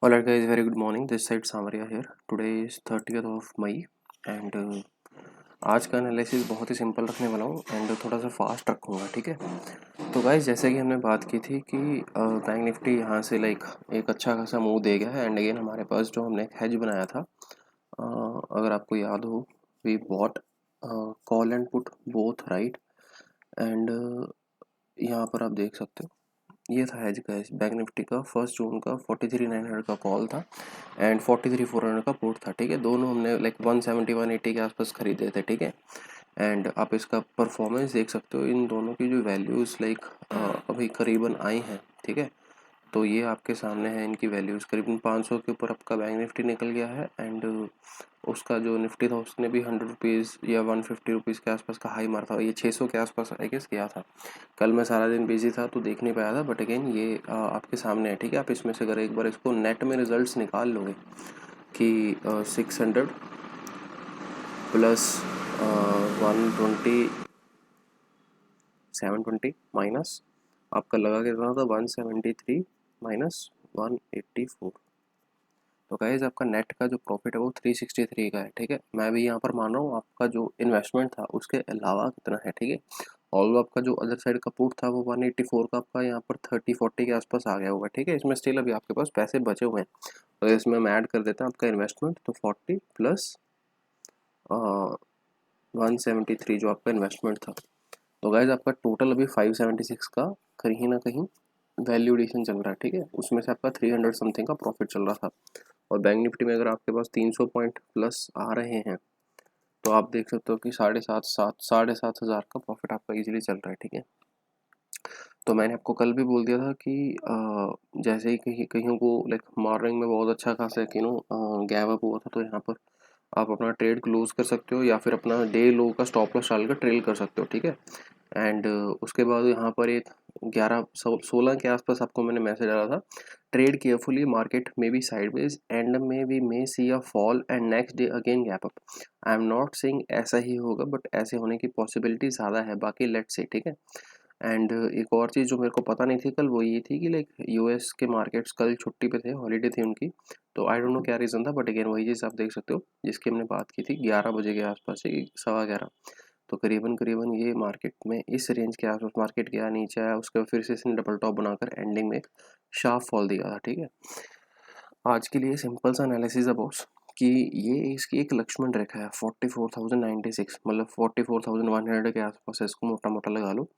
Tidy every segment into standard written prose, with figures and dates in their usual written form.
Alright guys, very good morning. This side Samaria here. Today is 30th of May and आज का analysis बहुत ही simple रखने वाला हूँ एंड थोड़ा सा फास्ट रखूँगा, ठीक है। तो गाइस जैसे कि हमने बात की थी कि बैंक निफ्टी यहाँ से लाइक एक अच्छा खासा मूव दे गया है एंड अगेन हमारे पास जो हमने एक हेज बनाया था, अगर आपको याद हो, we bought call and put both right and यहाँ पर आप देख सकते हो ये था हेज गाइस बैंक निफ्टी का 1 जून का 43,900 का कॉल था एंड 43,400 का पुट था, ठीक है। दोनों हमने लाइक 170 180 के आसपास खरीदे थे, ठीक है। एंड आप इसका परफॉर्मेंस देख सकते हो, इन दोनों की जो वैल्यूज़ लाइक अभी करीबन आई हैं, ठीक है। तो ये आपके सामने है, इनकी वैल्यूज़ करीबन 500 के ऊपर आपका बैंक निफ्टी निकल गया है एंड उसका जो निफ्टी था उसने भी 100 रुपीज़ या 150 रुपीज़ के आसपास का हाई मारा था। ये 600 के आसपास आई गेस गया था। कल मैं सारा दिन बिजी था तो देख नहीं पाया था, बट अगेन ये आपके सामने है, ठीक है। आप इसमें से अगर एक बार इसको नेट में रिजल्ट्स निकाल लोगे कि 600 प्लस 120 720 माइनस आपका लगा कितना था 173 माइनस 184, तो गाइज आपका नेट का जो प्रॉफिट है वो 363 का है, ठीक है। मैं भी यहाँ पर मान रहा हूँ आपका जो इन्वेस्टमेंट था उसके अलावा कितना है, ठीक है। ऑल आपका जो अदर साइड का पुट था वो 184 का आपका यहाँ पर 30-40 के आसपास आ गया होगा, ठीक है। इसमें स्टिल अभी आपके पास पैसे बचे हुए हैं, अगर इसमें हम ऐड कर देते हैं आपका इन्वेस्टमेंट तो 40 प्लस 173 जो आपका इन्वेस्टमेंट था, तो गाइज आपका टोटल अभी 576 का कहीं ना कहीं वैल्यू एडिशन चल रहा है, ठीक है। उसमें से आपका 300 समथिंग का प्रॉफिट चल रहा था और बैंक निफ्टी में अगर आपके पास 300 पॉइंट प्लस आ रहे हैं तो आप देख सकते हो कि 7,500 का प्रॉफिट आपका इजीली चल रहा है, ठीक है। तो मैंने आपको कल भी बोल दिया था कि जैसे ही कहीं को लाइक मॉर्निंग में बहुत अच्छा खासा गैप अप हुआ था, तो यहाँ पर आप अपना ट्रेड क्लोज कर सकते हो या फिर अपना डे लो का स्टॉप लॉस डाल कर ट्रेल कर सकते हो, ठीक है। एंड उसके बाद यहाँ पर एक 11-16 के आसपास आपको मैंने मैसेज डाला था, trade carefully, market may be sideways end में we may see a fall and next day again gap up. I am not saying ऐसा ही होगा, बट ऐसे होने की पॉसिबिलिटी ज़्यादा है, बाकी लेट्स से, ठीक है। एंड एक और चीज़ जो मेरे को पता नहीं थी कल, वो ये थी कि लाइक यूएस के मार्केट्स कल छुट्टी पे थे, हॉलीडे थी उनकी, तो आई डोंट नो क्या रीज़न था, बट अगेन वही चीज़ आप देख सकते हो जिसकी हमने बात की थी 11 बजे के आसपास से 11:15, तो करीबन करीबन ये मार्केट में इस रेंज के आसपास मार्केट गया, नीचे आया, उसके बाद फिर से इसने डबल टॉप बनाकर एंडिंग में एक शार्प फॉल दिया था, ठीक है। आज के लिए सिंपल सा एनालिसिस है बॉस कि ये इसकी एक लक्ष्मण रेखा है 44,096, मतलब 44,100 के आसपास है, इसको मोटा मोटा लगा लो।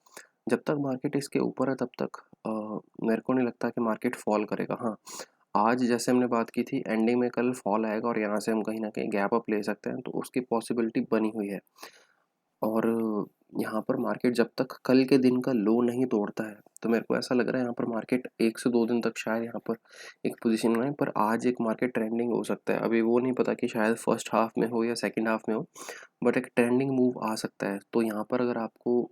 जब तक मार्केट इसके ऊपर है तब तक मेरे को नहीं लगता कि मार्केट फॉल करेगा। हाँ, आज जैसे हमने बात की थी एंडिंग में कल फॉल आएगा और यहाँ से हम कहीं ना कहीं गैप अप ले सकते हैं, तो उसकी पॉसिबिलिटी बनी हुई है। और यहाँ पर मार्केट जब तक कल के दिन का लो नहीं तोड़ता है तो मेरे को ऐसा लग रहा है यहाँ पर मार्केट 1 से 2 दिन तक शायद यहाँ पर एक पोजीशन में है, पर आज एक मार्केट ट्रेंडिंग हो सकता है। अभी वो नहीं पता कि शायद फर्स्ट हाफ में हो या सेकंड हाफ में हो, बट एक ट्रेंडिंग मूव आ सकता है। तो यहाँ पर अगर आपको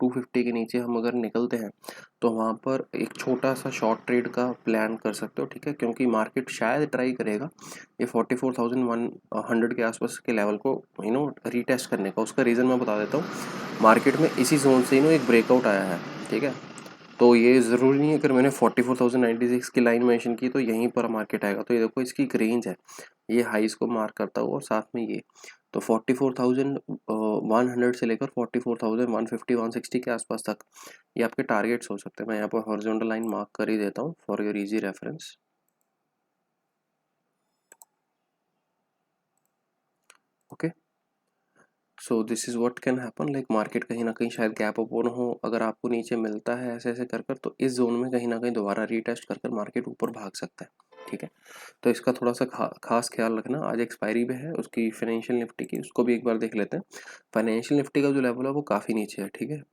250 के नीचे हम अगर निकलते हैं तो वहाँ पर एक छोटा सा शॉर्ट ट्रेड का प्लान कर सकते हो, ठीक है, क्योंकि मार्केट शायद ट्राई करेगा ये 44,100 के आसपास के लेवल को रीटेस्ट करने का। उसका रीज़न मैं बता देता हूँ, मार्केट में इसी जोन से एक ब्रेकआउट आया है, ठीक है। तो ये ज़रूरी नहीं है अगर मैंने 44,096 की लाइन मेंशन की तो यहीं पर मार्केट आएगा। तो ये देखो इसकी एक रेंज है, ये हाईज को मार्क करता हुआ और साथ में ये, तो 44,100 से लेकर 44,150 160 के आसपास तक ये आपके टारगेट्स हो सकते हैं। मैं यहाँ पर हॉरिजॉन्टल लाइन मार्क कर ही देता हूँ for your easy reference. Okay, so this is what can happen, like market कहीं ना कहीं शायद गैप ओपन हो, अगर आपको नीचे मिलता है ऐसे ऐसे कर कर तो इस जोन में कहीं ना कहीं दोबारा रीटेस्ट कर कर मार्केट ऊपर भाग सकता है, ठीक है। तो इसका थोड़ा सा खास ख्याल रखना। आज एक्सपायरी भी है उसकी फाइनेंशियल निफ्टी की, उसको भी एक बार देख लेते हैं। फाइनेंशियल निफ्टी का जो लेवल है वो काफ़ी नीचे है, ठीक है।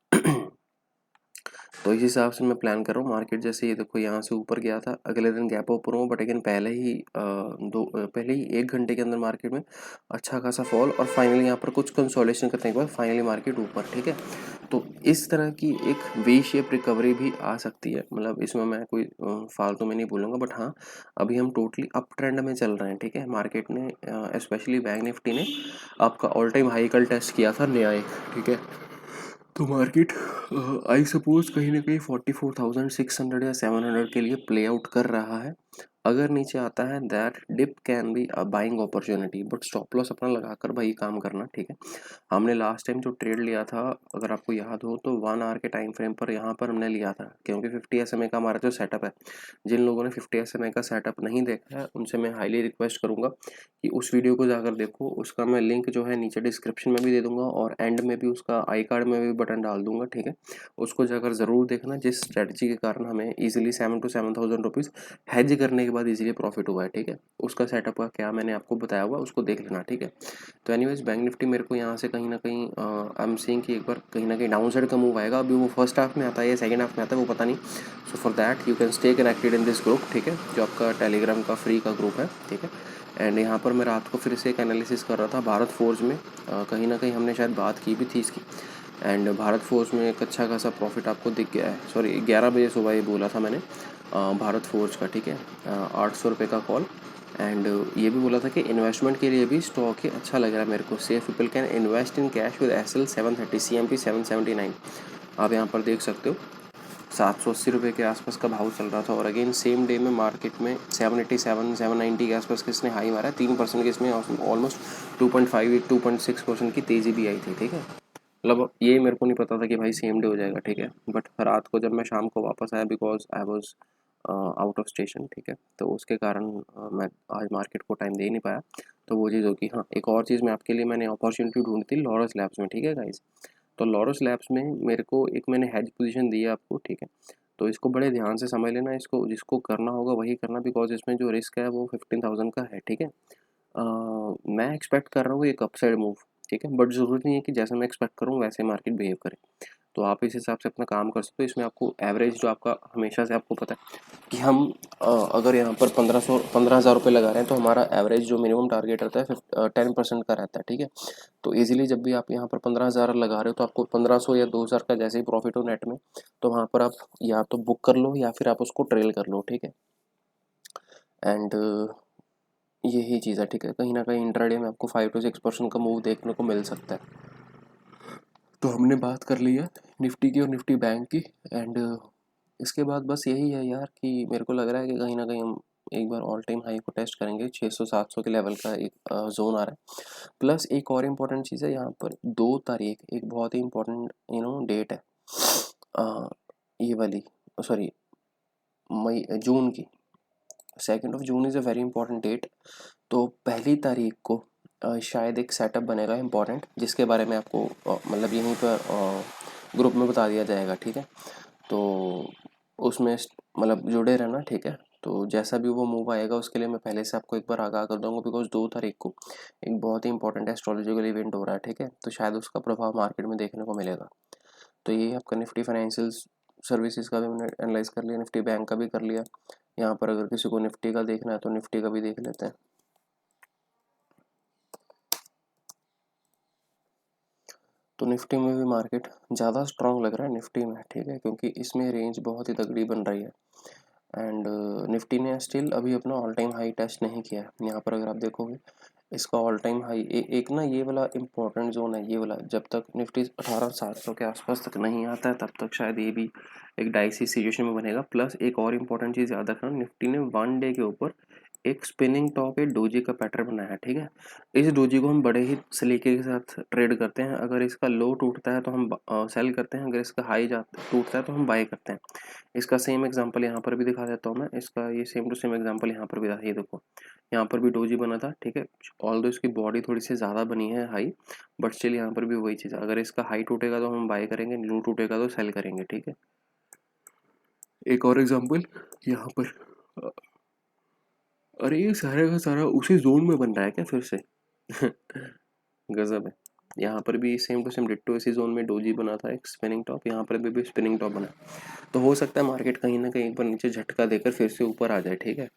तो इस हिसाब से मैं प्लान कर रहा हूँ। मार्केट जैसे ये देखो यहाँ से ऊपर गया था, अगले दिन गैप ऊपर हुआ, बट अगेन पहले ही 1 घंटे के अंदर मार्केट में अच्छा खासा फॉल और फाइनली यहाँ पर कुछ कंसोलिडेशन करने के बाद फाइनली मार्केट ऊपर, ठीक है। तो इस तरह की एक वी शेप रिकवरी भी आ सकती है, मतलब इसमें मैं कोई फालतू में नहीं बोलूँगा, बट हाँ अभी हम टोटली अप ट्रेंड में चल रहे हैं, ठीक है। मार्केट ने स्पेशली बैंक निफ्टी ने आपका ऑल टाइम हाई कल टेस्ट किया था नया एक, ठीक है। तो मार्केट आई सपोज कहीं ना कहीं 44,600 या 700 के लिए प्ले आउट कर रहा है। अगर नीचे आता है that dip can be a buying opportunity, but stop loss अपना लगाकर भाई काम करना, ठीक है। हमने लास्ट टाइम जो ट्रेड लिया था, अगर आपको याद हो तो 1 आवर के टाइम फ्रेम पर यहाँ पर हमने लिया था, क्योंकि 50 SMA का हमारा जो सेटअप है, जिन लोगों ने 50 SMA का सेटअप नहीं देखा है उनसे मैं हाईली रिक्वेस्ट करूँगा कि उस वीडियो को जाकर देखो। उसका मैं लिंक जो है नीचे डिस्क्रिप्शन में भी दे दूंगा और एंड में भी उसका आई कार्ड में भी बटन डाल दूंगा, ठीक है। उसको जाकर ज़रूर देखना, जिस स्ट्रेटजी के कारण हमें ईजिली 7 to 7,000 रुपीज़ हैज करने के बाद इजीली प्रॉफिट हुआ है, ठीक है। उसका सेटअप का क्या मैंने आपको बताया हुआ, उसको देख लेना, ठीक है। तो एनीवेज बैंक निफ्टी मेरे को यहाँ से कहीं ना कहीं आई एम सीइंग कि एक बार कहीं ना कहीं डाउन साइड का मूव आएगा। अभी वो फर्स्ट हाफ में आता है या सेकंड हाफ में आता है वो पता नहीं। So for that you can stay connected in this group, ठीक है, जो आपका टेलीग्राम का फ्री का ग्रुप है, ठीक है। एंड यहाँ पर मैं रात को फिर से एक एनालिसिस कर रहा था भारत फोर्ज में, कहीं ना कहीं हमने शायद बात की भी थी इसकी। एंड भारत फोर्ज में एक अच्छा खासा प्रॉफिट आपको दिख गया है। सॉरी 11 बजे सुबह ये बोला था मैंने भारत फोर्ज का, ठीक है, 800 रुपये का कॉल। एंड ये भी बोला था कि इन्वेस्टमेंट के लिए भी स्टॉक ही अच्छा लग रहा है मेरे को। Safe people can invest in cash with SL 730 CMP 779। आप यहाँ पर देख सकते हो 780 रुपये के आसपास का भाव चल रहा था, और अगेन सेम डे में मार्केट में 787 790 के आसपास किसने हाई मारा है, 3% के इसमें ऑलमोस्ट 2.5 2.6% की तेज़ी भी आई थी, ठीक है। मतलब ये मेरे को नहीं पता था कि भाई सेम डे हो जाएगा, ठीक है। बट रात को जब मैं शाम को वापस आया, because I was out of station, ठीक है, तो उसके कारण मैं आज मार्केट को टाइम दे नहीं पाया। तो वो चीज़ होगी। हाँ, एक और चीज़ मैं आपके लिए मैंने अपॉर्चुनिटी ढूंढी थी लॉरस लैब्स में, ठीक है गाइज। तो लॉरस लैब्स में मेरे को एक मैंने हैज पोजीशन दी है आपको, ठीक है। तो इसको बड़े ध्यान से समझ लेना, इसको जिसको करना होगा वही करना, बिकॉज इसमें जो रिस्क है वो 15,000 का है, ठीक है। मैं एक्सपेक्ट कर रहा हूँ एक अपसाइड मूव, ठीक है, बट ज़रूरी नहीं है कि जैसा मैं एक्सपेक्ट करूँ वैसे मार्केट बिहेव करे। तो आप इस हिसाब से अपना काम कर सकते हो। इसमें आपको एवरेज जो आपका हमेशा से आपको पता है कि हम अगर यहाँ पर 15,000 रुपये लगा रहे हैं तो हमारा एवरेज जो मिनिमम टारगेट रहता है 10% का रहता है, ठीक है। तो इजीली जब भी आप यहाँ पर 15,000 लगा रहे हो तो आपको 1,500 या 2,000 का जैसे ही प्रॉफिट हो नेट में, तो वहाँ पर आप या तो बुक कर लो या फिर आप उसको ट्रेल कर लो, ठीक है। एंड यही चीज़ है, ठीक है। कहीं ना कहीं इंट्राडे में आपको 5 to 6% का मूव देखने को मिल सकता है। तो हमने बात कर ली है निफ्टी की और निफ्टी बैंक की। एंड इसके बाद बस यही है यार कि मेरे को लग रहा है कि कहीं ना कहीं हम एक बार ऑल टाइम हाई को टेस्ट करेंगे। 600-700 के लेवल का एक जोन आ रहा है। प्लस एक और इम्पोर्टेंट चीज़ है यहाँ पर, 2 तारीख एक बहुत ही इम्पोर्टेंट डेट है, अ, ये वाली, सॉरी मई जून की, 2 June is a very important date. तो 1 तारीख को शायद एक सेटअप बनेगा इम्पोर्टेंट, जिसके बारे में आपको मतलब यहीं पर ग्रुप में बता दिया जाएगा, ठीक है। तो उसमें मतलब जुड़े रहना, ठीक है। तो जैसा भी वो मूव आएगा उसके लिए मैं पहले से आपको एक बार आगाह कर दूंगा, बिकॉज 2 तारीख को एक बहुत ही इंपॉर्टेंट एस्ट्रोलॉजिकल इवेंट हो रहा है, ठीक है। तो शायद उसका प्रभाव मार्केट में देखने को मिलेगा। तो ये आपका निफ्टी फाइनेंशियल सर्विसेज का भी मैंने एनालाइज कर लिया, निफ्टी बैंक का भी कर लिया। यहाँ पर अगर किसी को निफ्टी का देखना है तो निफ्टी का भी देख लेते हैं। तो निफ्टी में भी मार्केट ज़्यादा स्ट्रॉन्ग लग रहा है निफ्टी में, ठीक है, क्योंकि इसमें रेंज बहुत ही तगड़ी बन रही है। एंड निफ्टी ने स्टिल अभी अपना ऑल टाइम हाई टेस्ट नहीं किया है। यहाँ पर अगर आप देखोगे इसका ऑल टाइम हाई एक ना ये वाला इंपॉर्टेंट जोन है, ये वाला जब तक निफ्टी 18,700 के आसपास तक नहीं आता है तब तक शायद ये भी एक डाइसी सिचुएशन में बनेगा। प्लस एक और इम्पॉर्टेंट चीज़ याद रखना, निफ्टी ने 1 डे के ऊपर एक स्पिनिंग टॉप एक डोजी का पैटर्न बनाया है, ठीक है। इस डोजी को हम बड़े ही सलीके के साथ ट्रेड करते हैं। अगर इसका लो टूटता है तो हम सेल करते हैं, अगर इसका हाई टूटता है तो हम बाय करते हैं। इसका सेम एग्जांपल यहाँ पर भी दिखा देता हूँ मैं, इसका ये सेम टू सेम एग्जांपल यहाँ पर भी ये देखो, यहाँ पर भी डोजी बना था, ठीक है। ऑल्दो इसकी बॉडी थोड़ी सी ज़्यादा बनी है हाई, बट स्टिल यहाँ पर भी वही चीज़ है, अगर इसका हाई टूटेगा तो हम बाय करेंगे, लो टूटेगा तो सेल करेंगे, ठीक है। एक और एग्जांपल यहाँ पर, अरे ये सारा का सारा उसी जोन में बन रहा है क्या फिर से गजब है। यहाँ पर भी सेम टू सेम डिट्टो इसी जोन में डोजी बना था एक स्पिनिंग टॉप, यहाँ पर भी स्पिनिंग टॉप बना। तो हो सकता है मार्केट कहीं ना कहीं पर नीचे झटका देकर फिर से ऊपर आ जाए, ठीक है।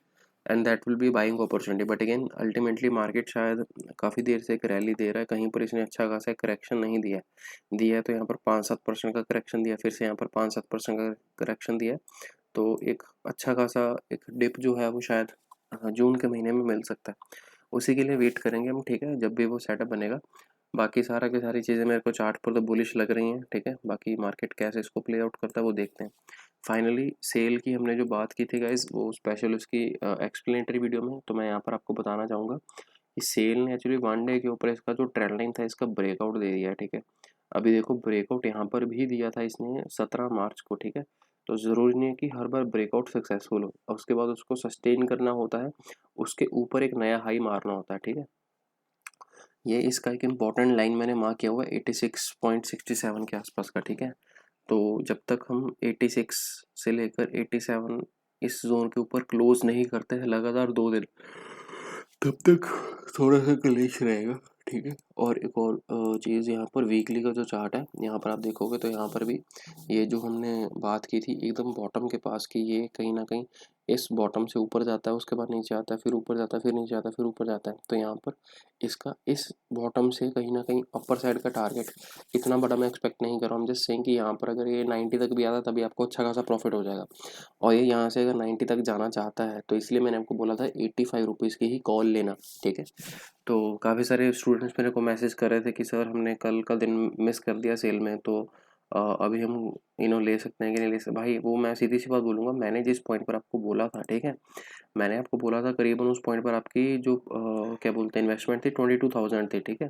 And that will be buying opportunity, but again ultimately market शायद काफ़ी देर से एक रैली दे रहा है, कहीं पर इसने अच्छा खासा करेक्शन नहीं दिया है। तो यहाँ पर 5-7% का करेक्शन दिया, फिर से यहाँ पर 5-7% का करेक्शन दिया। तो एक अच्छा खासा एक डिप जो है वो शायद जून के महीने में मिल सकता है। उसी के लिए वेट करेंगे हम, ठीक है, जब भी वो सेटअप बनेगा। बाकी सारा की सारी चीज़ें मेरे को चार्ट पर तो बुलिश लग रही हैं, ठीक है। बाकी मार्केट कैसे इसको प्ले आउट करता है वो देखते हैं। फाइनली सेल की हमने जो बात की थी गाइज, वो स्पेशल उसकी एक्सप्लेनेटरी वीडियो में, तो मैं यहाँ पर आपको बताना चाहूँगा कि सेल ने एक्चुअली वन डे के ऊपर इसका जो ट्रेंड लाइन था इसका ब्रेकआउट दे दिया है, ठीक है। अभी देखो ब्रेकआउट यहाँ पर भी दिया था इसने 17 मार्च को, ठीक है। तो ज़रूरी नहीं है कि हर बार ब्रेकआउट सक्सेसफुल हो, और उसके बाद उसको सस्टेन करना होता है, उसके ऊपर एक नया हाई मारना होता है, ठीक है। ये इसका एक इम्पॉर्टेंट लाइन मैंने मार्क किया हुआ है 86.67 के आसपास का, ठीक है। तो जब तक हम 86 से लेकर 87 इस जोन के ऊपर क्लोज नहीं करते हैं लगातार 2 दिन, तब तक थोड़ा सा क्लिश रहेगा, ठीक है। और एक और चीज़, यहाँ पर वीकली का जो चार्ट है, यहाँ पर आप देखोगे तो यहाँ पर भी ये जो हमने बात की थी एकदम बॉटम के पास की, ये कहीं ना कहीं इस बॉटम से ऊपर जाता है, उसके बाद नीचे आता है, फिर ऊपर जाता है, फिर नीचे आता है, फिर ऊपर जाता है। तो यहाँ पर इसका इस बॉटम से कहीं ना कहीं अपर साइड का टारगेट इतना बड़ा मैं एक्सपेक्ट नहीं कर रहा हूँ। जस्ट सेइंग कि यहाँ पर अगर ये 90 तक भी आता तभी आपको अच्छा खासा प्रॉफिट हो जाएगा, और ये यहाँ से अगर 90 तक जाना चाहता है तो इसलिए मैंने आपको बोला था 85 रुपीज़ की ही कॉल लेना, ठीक है। तो काफ़ी सारे स्टूडेंट्स मेरे को मैसेज कर रहे थे कि सर हमने कल का दिन मिस कर दिया सेल में, तो अभी हम ले सकते हैं कि नहीं ले सकते। भाई वो मैं सीधी सी बात बोलूँगा, मैंने जिस पॉइंट पर आपको बोला था, ठीक है, मैंने आपको बोला था करीबन उस पॉइंट पर आपकी जो क्या बोलते हैं इन्वेस्टमेंट थी 22,000 थी, ठीक है।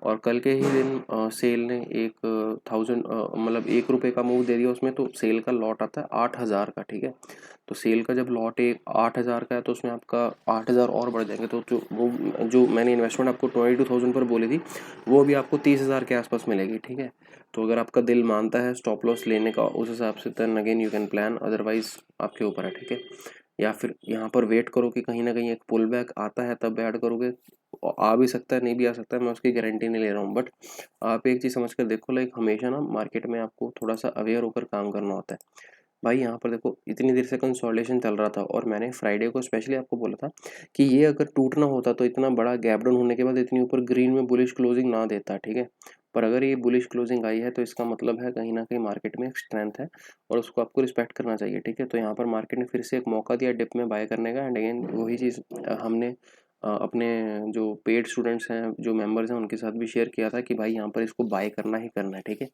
और कल के ही दिन सेल ने एक 1000 मतलब 1 रुपये का मूव दे दिया उसमें, तो सेल का लॉट आता है 8,000 का, ठीक है। तो सेल का जब लॉट एक 8,000 का है तो उसमें आपका 8,000 और बढ़ जाएंगे, तो जो मैंने इन्वेस्टमेंट आपको 22,000 पर बोली थी वो अभी आपको 30,000 के आसपास मिलेगी, ठीक है। तो अगर आपका दिल मानता है स्टॉप लॉस लेने का उस हिसाब से, then again you can plan, otherwise आपके ऊपर है, ठीक है। या फिर यहाँ पर वेट करो कि कहीं ना कहीं एक पुल बैक आता है तब ऐड करोगे, आ भी सकता है नहीं भी आ सकता है, मैं उसकी गारंटी नहीं ले रहा हूँ, बट आप एक चीज़ समझ कर देखो, लाइक हमेशा ना मार्केट में आपको थोड़ा सा अवेयर होकर काम करना होता है। भाई यहाँ पर देखो इतनी देर से कंसोलिडेशन चल रहा था, और मैंने फ्राइडे को स्पेशली आपको बोला था कि ये अगर टूटना होता तो इतना बड़ा गैप डाउन होने के बाद इतनी ऊपर ग्रीन में बुलिश क्लोजिंग ना देता, ठीक है। पर अगर ये बुलिश क्लोजिंग आई है तो इसका मतलब है कहीं ना कहीं मार्केट में एक स्ट्रेंथ है, और उसको आपको रिस्पेक्ट करना चाहिए, ठीक है। तो यहाँ पर मार्केट ने फिर से एक मौका दिया डिप में बाय करने का, एंड अगेन वही चीज़ हमने अपने जो पेड स्टूडेंट्स हैं, जो मेंबर्स हैं, उनके साथ भी शेयर किया था कि भाई यहाँ पर इसको बाय करना ही करना है, ठीक है।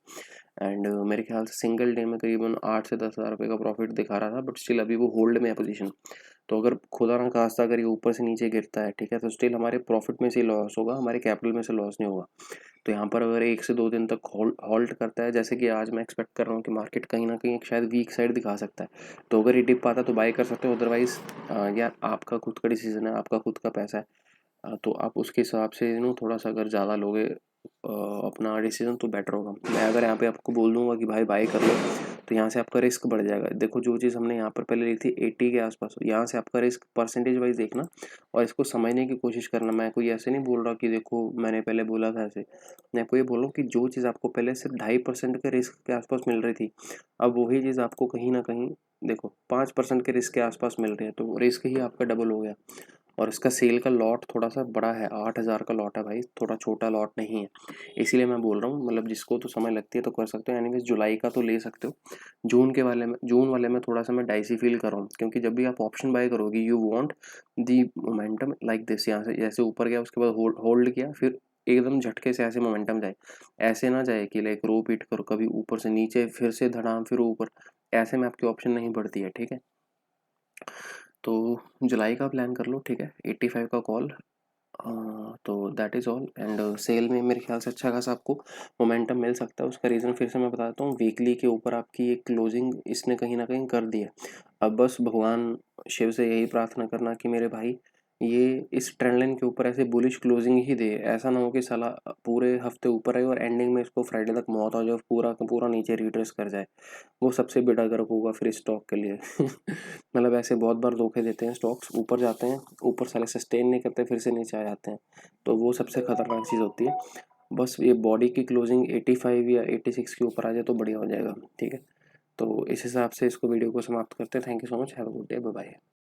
एंड मेरे ख्याल से सिंगल डे में करीबन 8 से 10 हज़ार रुपये का प्रॉफिट दिखा रहा था, बट स्टिल अभी वो होल्ड में है पोजीशन। तो अगर खुदा ना खास्ता अगर ये ऊपर से नीचे गिरता है, ठीक है, तो स्टिल हमारे प्रॉफिट में से लॉस होगा, हमारे कैपिटल में से लॉस नहीं होगा। तो यहाँ पर अगर 1 से 2 दिन तक हॉल्ट करता है, जैसे कि आज मैं एक्सपेक्ट कर रहा हूँ कि मार्केट कहीं ना कहीं एक शायद वीक साइड दिखा सकता है, तो अगर ये डिप आता है तो बाय कर सकते हो, अदरवाइज यार आपका खुद का डिसीजन है, आपका खुद का पैसा है। तो आप उसके हिसाब से थोड़ा सा अगर ज़्यादा लोगे अपना डिसीजन तो बेटर होगा। मैं अगर यहाँ पे आपको बोल दूंगा कि भाई बाय कर लो, तो यहाँ से आपका रिस्क बढ़ जाएगा। देखो जो चीज़ हमने यहाँ पर पहले ली थी 80 के आसपास, यहाँ से आपका रिस्क परसेंटेज वाइज देखना और इसको समझने की कोशिश करना। मैं कोई ऐसे नहीं बोल रहा कि देखो मैंने पहले बोला था ऐसे, मैं आपको ये बोल रहा हूँ कि जो चीज़ आपको पहले सिर्फ 2.5% के रिस्क के आसपास मिल रही थी, अब वही चीज़ आपको कहीं ना कहीं देखो 5% के रिस्क के आसपास मिल रही है, तो रिस्क ही आपका डबल हो गया। और इसका सेल का लॉट थोड़ा सा बड़ा है, 8,000 का लॉट है भाई, थोड़ा छोटा लॉट नहीं है। इसीलिए मैं बोल रहा हूँ, मतलब जिसको तो समय लगती है तो कर सकते हो, एनीवेज जुलाई का तो ले सकते हो। जून वाले में थोड़ा सा मैं डाइसी फील कर रहा हूँ, क्योंकि जब भी आप ऑप्शन बाय करोगे you want the momentum like this. यहाँ से जैसे ऊपर गया उसके बाद होल्ड किया, फिर एकदम झटके से ऐसे मोमेंटम जाए, ऐसे ना जाए कि लाइक रो पीट करो, कभी ऊपर से नीचे फिर से धड़ाम फिर ऊपर, ऐसे में आपकी ऑप्शन नहीं बढ़ती है, ठीक है। तो जुलाई का प्लान कर लो, ठीक है, 85 का कॉल। तो that is all. And sell में मेरे ख्याल से अच्छा खासा आपको मोमेंटम मिल सकता है। उसका रीज़न फिर से मैं बताता हूँ, वीकली के ऊपर आपकी एक क्लोजिंग इसने कहीं ना कहीं कर दी है। अब बस भगवान शिव से यही प्रार्थना करना कि मेरे भाई ये इस ट्रेंड लाइन के ऊपर ऐसे बुलिश क्लोजिंग ही दे, ऐसा ना हो कि साला पूरे हफ्ते ऊपर आए और एंडिंग में इसको फ्राइडे तक मौत हो जाए, पूरा का पूरा नीचे रिट्रेस कर जाए। वो सबसे बड़ा गर्व होगा फिर स्टॉक के लिए मतलब ऐसे बहुत बार धोखे देते हैं, स्टॉक्स ऊपर जाते हैं, ऊपर साले सस्टेन नहीं करते, फिर से नीचे आ जाते हैं, तो वो सबसे खतरनाक चीज़ होती है। बस ये बॉडी की क्लोजिंग 85 या 86 के ऊपर आ जाए तो बढ़िया हो जाएगा, ठीक है। तो इस हिसाब से इसको वीडियो को समाप्त करते हैं। Thank you so much, have a good day, bye bye.